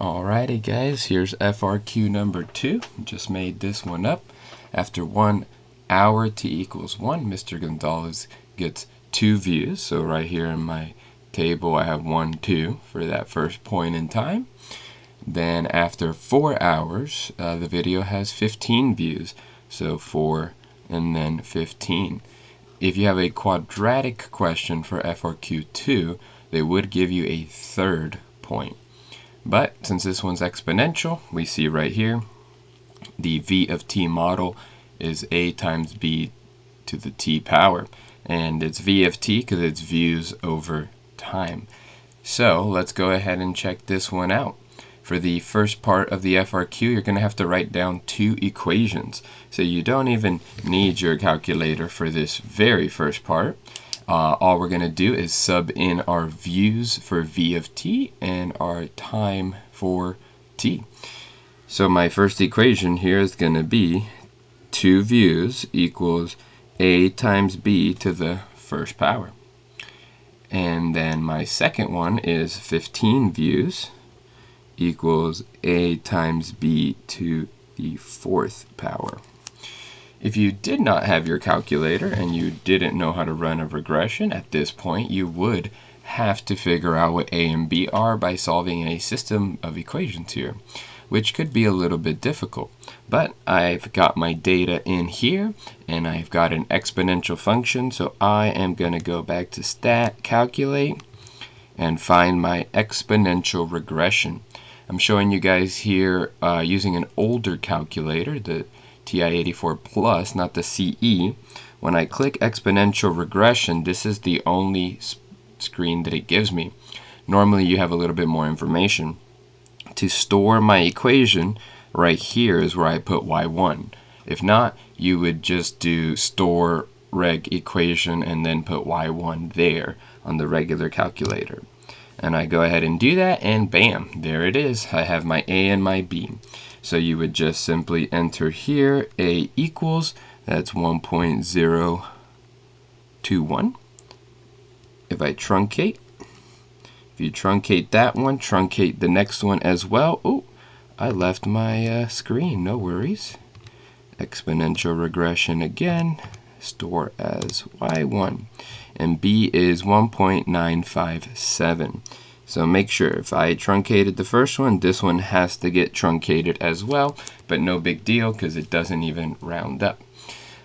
Alrighty guys, here's FRQ number 2. Just made this one up. After 1 hour t equals 1, Mr. Gonzalez gets 2 views. So right here in my table I have 1, 2 for that first point in time. Then after 4 hours, the video has 15 views. So 4 and then 15. If you have a quadratic question for FRQ2, they would give you a third point. But since this one's exponential, we see right here, the v of t model is a times b to the t power. And it's v of t because it's views over time. So let's go ahead and check this one out. For the first part of the FRQ, you're going to have to write down 2 equations. So you don't even need your calculator for this very first part. All we're going to do is sub in our views for v of t and our time for t. So my first equation here is going to be 2 views equals a times b to the first power. And then my second one is 15 views equals a times b to the fourth power. If you did not have your calculator and you didn't know how to run a regression at this point, you would have to figure out what a and b are by solving a system of equations here, which could be a little bit difficult. But I've got my data in here and I've got an exponential function, so I am going to go back to stat, calculate, and find my exponential regression. I'm showing you guys here using an older calculator, the TI-84 Plus, not the CE. When I click exponential regression, this is the only screen that it gives me. Normally you have a little bit more information. To store my equation, right here is where I put y1. If not, you would just do store reg equation and then put y1 there on the regular calculator. And I go ahead and do that, and bam, there it is. I have my a and my b. So you would just simply enter here a equals, that's 1.021. If I truncate, if you truncate that one, truncate the next one as well. Oh, I left my screen, no worries. Exponential regression again, store as y1. And b is 1.957. So make sure if I truncated the first one, this one has to get truncated as well, but no big deal because it doesn't even round up.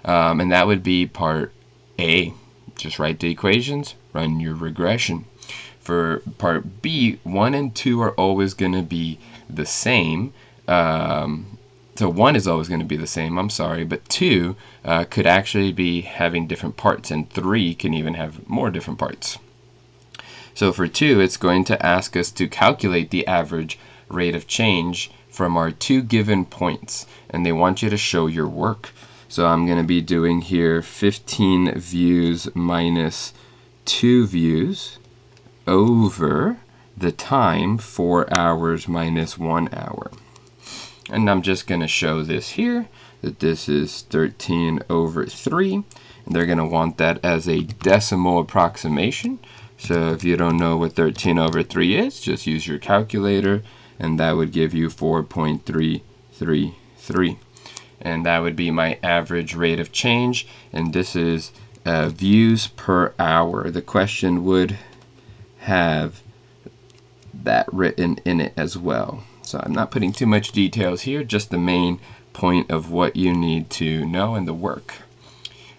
And that would be part A. Just write the equations, run your regression. For part B, 1 and 2 are always going to be the same. So 1 is always going to be the same, I'm sorry, but 2 could actually be having different parts, and 3 can even have more different parts. So for 2, it's going to ask us to calculate the average rate of change from our 2 given points, and they want you to show your work. So I'm going to be doing here 15 views minus 2 views over the time 4 hours minus 1 hour. And I'm just going to show this here, that this is 13 over 3. And they're going to want that as a decimal approximation. So if you don't know what 13 over 3 is, just use your calculator, and that would give you 4.333. And that would be my average rate of change, and this is views per hour. The question would have that written in it as well. So I'm not putting too much details here, just the main point of what you need to know and the work.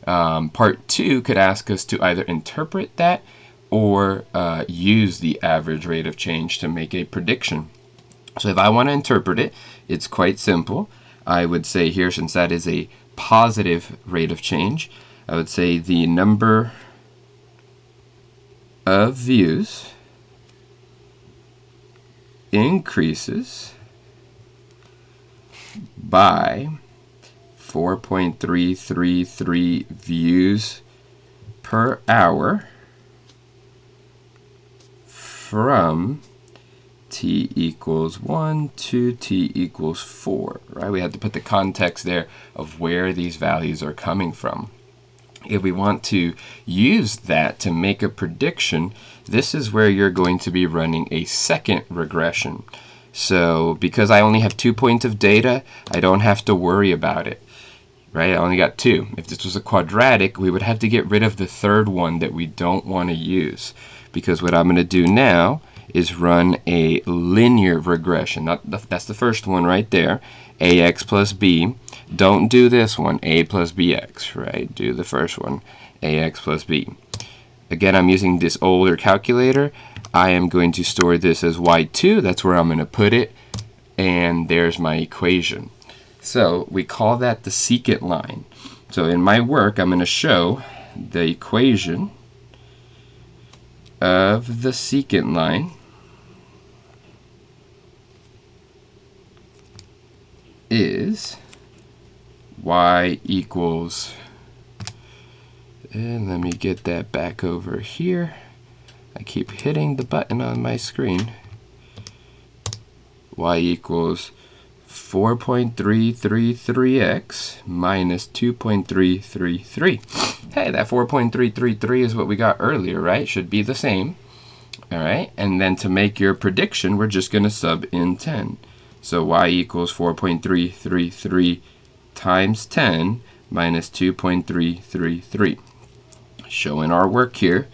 Part 2 could ask us to either interpret that or use the average rate of change to make a prediction. So if I want to interpret it, it's quite simple. I would say here, since that is a positive rate of change, I would say the number of views increases by 4.333 views per hour from t equals 1 to t equals 4, right? We have to put the context there of where these values are coming from. If we want to use that to make a prediction, this is where you're going to be running a second regression. So because I only have 2 points of data, I don't have to worry about it. Right? I only got 2. If this was a quadratic, we would have to get rid of the third one that we don't want to use. Because what I'm going to do now is run a linear regression. That's the first one right there. AX plus B. Don't do this one, A plus BX, right? Do the first one, AX plus B. Again, I'm using this older calculator. I am going to store this as Y2. That's where I'm going to put it. And there's my equation. So we call that the secant line. So in my work, I'm going to show the equation of the secant line is y equals, and let me get that back over here. I keep hitting the button on my screen. Y equals 4.333x minus 2.333. Hey, that 4.333 is what we got earlier, right? Should be the same. All right, and then to make your prediction, we're just going to sub in 10. So y equals 4.333 times 10 minus 2.333. Showing our work here,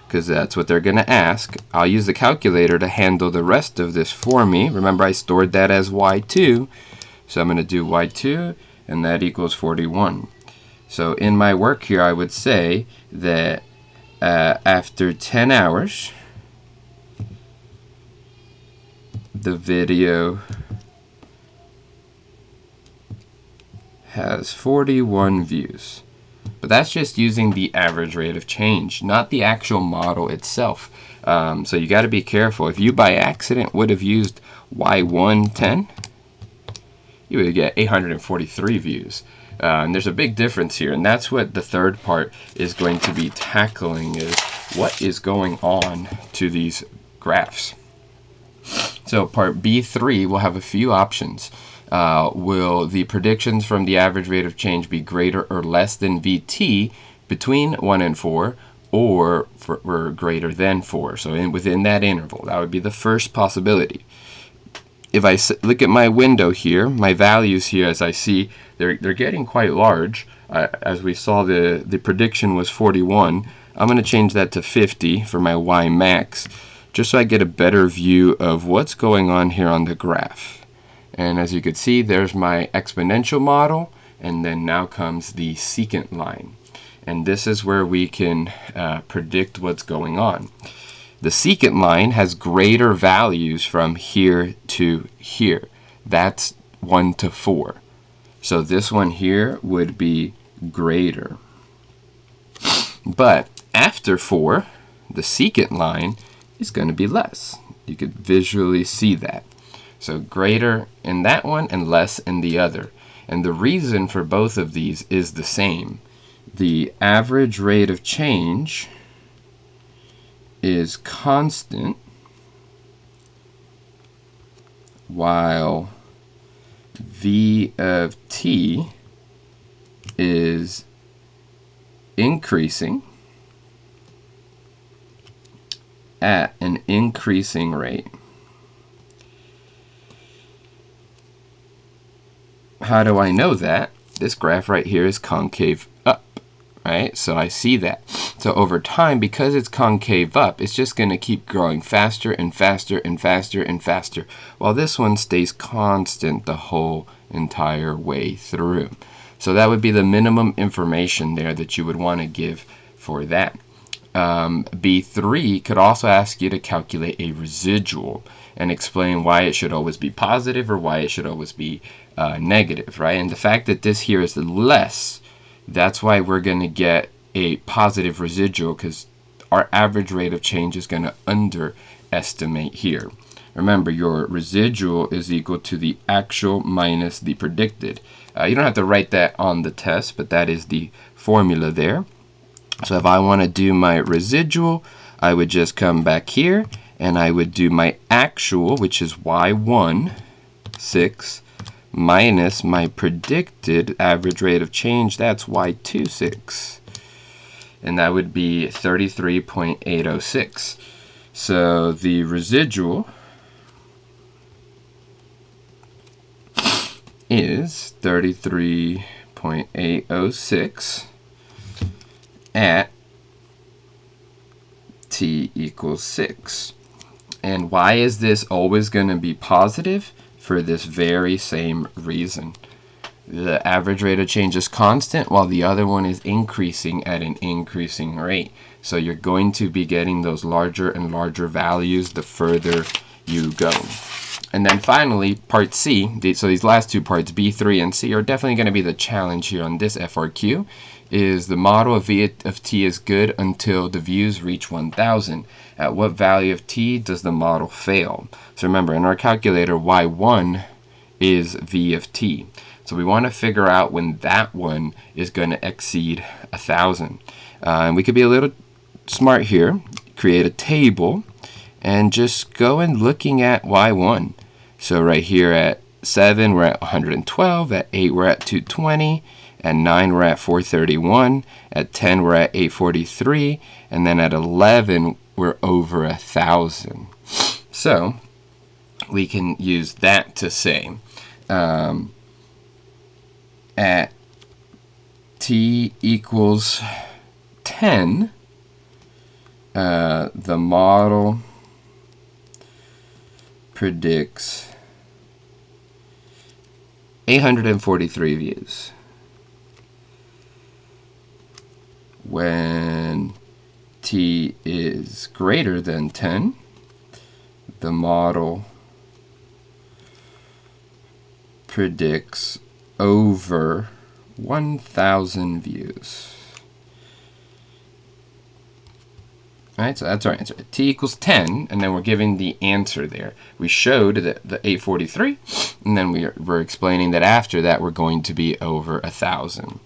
because that's what they're going to ask. I'll use the calculator to handle the rest of this for me. Remember, I stored that as y2. So I'm going to do y2, and that equals 41. So in my work here, I would say that after 10 hours, the video has 41 views. But that's just using the average rate of change, not the actual model itself. So you got to be careful. If you by accident would have used Y110, you would get 843 views. And there's a big difference here, and that's what the third part is going to be tackling, is what is going on to these graphs. So part B3 will have a few options. Will the predictions from the average rate of change be greater or less than VT between 1 and 4, or greater than 4? So within that interval, that would be the first possibility. If I look at my window here, my values here, as I see, they're getting quite large. As we saw, the prediction was 41. I'm going to change that to 50 for my Y max, just so I get a better view of what's going on here on the graph. And as you can see, there's my exponential model, and then now comes the secant line. And this is where we can predict what's going on. The secant line has greater values from here to here. That's 1 to 4. So this one here would be greater. But after 4, the secant line is going to be less. You could visually see that. So greater in that one and less in the other. And the reason for both of these is the same. The average rate of change is constant, while V of t is increasing at an increasing rate. How do I know that? This graph right here is concave up, right? So I see that. So over time, because it's concave up, it's just going to keep growing faster and faster and faster and faster, while this one stays constant the whole entire way through. So that would be the minimum information there that you would want to give for that. B3 could also ask you to calculate a residual and explain why it should always be positive or why it should always be negative, right? And the fact that this here is less, that's why we're going to get a positive residual, because our average rate of change is going to underestimate here. Remember, your residual is equal to the actual minus the predicted. You don't have to write that on the test, but that is the formula there. So if I want to do my residual, I would just come back here and I would do my actual, which is y1, 6, minus my predicted average rate of change, that's y2, 6. And that would be 33.806. So the residual is 33.806 at t equals 6. And why is this always going to be positive? For this very same reason. The average rate of change is constant while the other one is increasing at an increasing rate. So you're going to be getting those larger and larger values the further you go. And then finally, part C, so these last two parts, B, 3, and C, are definitely going to be the challenge here on this FRQ, is the model of V of t is good until the views reach 1,000. At what value of t does the model fail? So remember, in our calculator, y1 is V of t. So we want to figure out when that one is going to exceed 1,000. And we could be a little smart here, create a table, and just go and looking at y1. So right here at 7, we're at 112. At 8, we're at 220. At 9, we're at 431. At 10, we're at 843. And then at 11, we're over 1,000. So we can use that to say at t equals 10, the model predicts 843 views. When t is greater than 10, the model predicts over 1,000 views. All right, so that's our answer. T equals 10, and then we're giving the answer there. We showed that the 843, and then we're explaining that after that we're going to be over 1,000.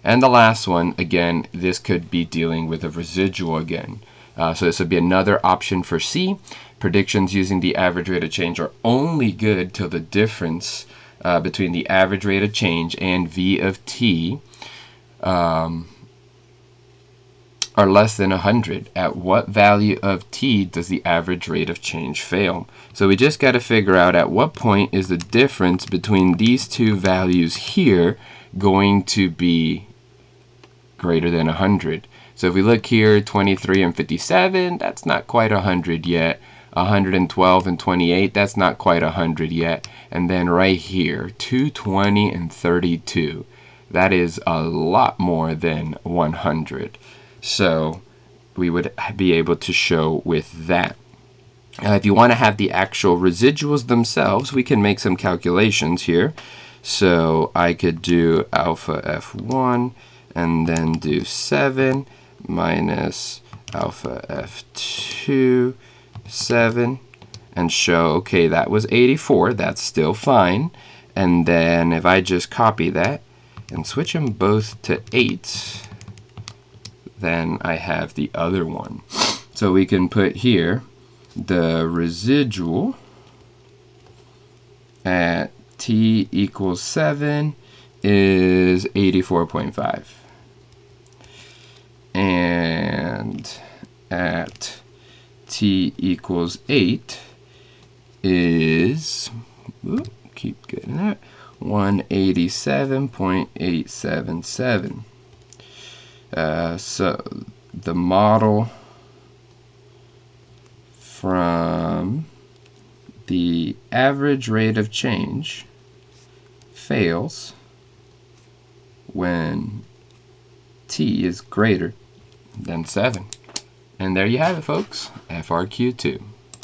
And the last one, again, this could be dealing with a residual again. So this would be another option for C. Predictions using the average rate of change are only good till the difference between the average rate of change and V of t are less than 100. At what value of t does the average rate of change fail? So we just got to figure out at what point is the difference between these two values here going to be greater than 100. So if we look here, 23 and 57, that's not quite 100 yet. 112 and 28, that's not quite 100 yet. And then right here, 220 and 32, that is a lot more than 100. So we would be able to show with that. If you want to have the actual residuals themselves, we can make some calculations here. So I could do alpha f1 and then do 7 minus alpha f2, 7, and show, okay, that was 84. That's still fine. And then if I just copy that and switch them both to 8, then I have the other one. So we can put here the residual at t equals 7 is 84.5. And at t equals 8 is, keep getting that, 187.877. So the model from the average rate of change fails when t is greater than 7. And there you have it, folks, FRQ2.